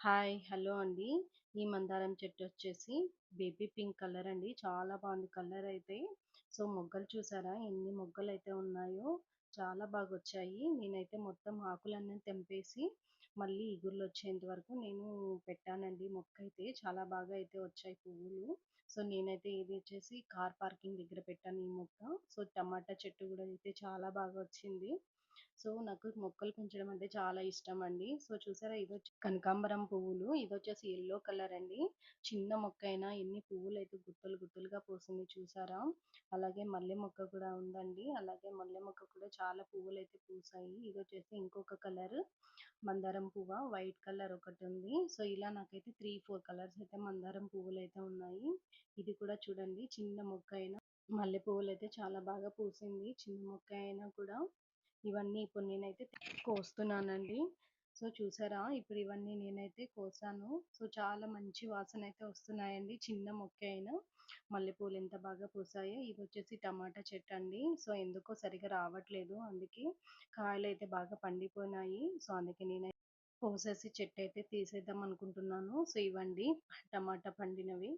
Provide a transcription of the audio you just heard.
Hi. Hello అండి. ఈ మందారం చెట్టొచ్చేసి బేబీ పింక్ కలర్ అండి. చాలా బాగుంది కలరయితే. సో, మొగ్గలు చూసారా ఎన్ని మొగ్గలైతే ఉన్నాయో. చాలా బాగొచ్చాయి. నేనైతే మొత్తం ఆకులన్నీ తెంపేసి, మళ్ళీ ఇగుర్లొచ్చేంత వరకు నేను పెట్టానండి మొక్కయితే. చాలా బాగా అయితే వచ్చాయి పువ్వులు. సో, నేనైతే ఇది వచ్చేసి కార్ పార్కింగ్ దగ్గర పెట్టాను ఈ మొక్క. సో, టమాటా చెట్టు గూడా అయితే చాలా బాగా వచ్చింది. సో, నాకు మొక్కలు పెంచడం అంటే చాలా ఇష్టమండి. సో, చూసారా ఇదొచ్చి కనకాంబరం పువ్వులు. ఇదొచ్చేసి యెల్లో కలర్ అండి. చిన్న మొక్కైనా ఎన్ని పువ్వులైతే గుత్తులు గుత్తులుగా పూసింది చూసారా? అలాగే మల్లె మొక్క కూడా ఉందండి. అలాగే మల్లె మొక్క కూడా చాలా పువ్వులైతే పూసాయి. ఇదొచ్చేసి ఇంకొక కలర్ మందారం పువ్వ. వైట్ కలర్ ఒకటుంది. సో, ఇలా నాకైతే 3, 4 కలర్స్ అయితే మందారం పువ్వులైతే ఉన్నాయి. ఇది కూడా చూడండి చిన్న మొక్క అయినా మల్లె పువ్వులైతే చాలా బాగా పూసింది. చిన్న మొక్క అయినా కూడా. ఇవన్నీ ఇప్పుడు నేనైతే కోస్తున్నానండి. సో, చూసారా ఇప్పుడు ఇవన్నీ నేనైతే కోసాను. సో, చాలా మంచి వాసనైతే వస్తున్నాయండి. చిన్న మొక్కే అయినా మల్లెపూలు ఎంత బాగా పూసాయో. ఇదొచ్చేసి టమాటా చెట్టండి. సో, ఎందుకో సరిగ్గా రావట్లేదు. అందుకే కాయలైతే బాగా పండిపోయినాయి. సో, అందుకే కోసేసి చెట్టయితే తీసేద్దాం అనుకుంటున్నాను. సో, ఇవండి టమాటా పండినవి.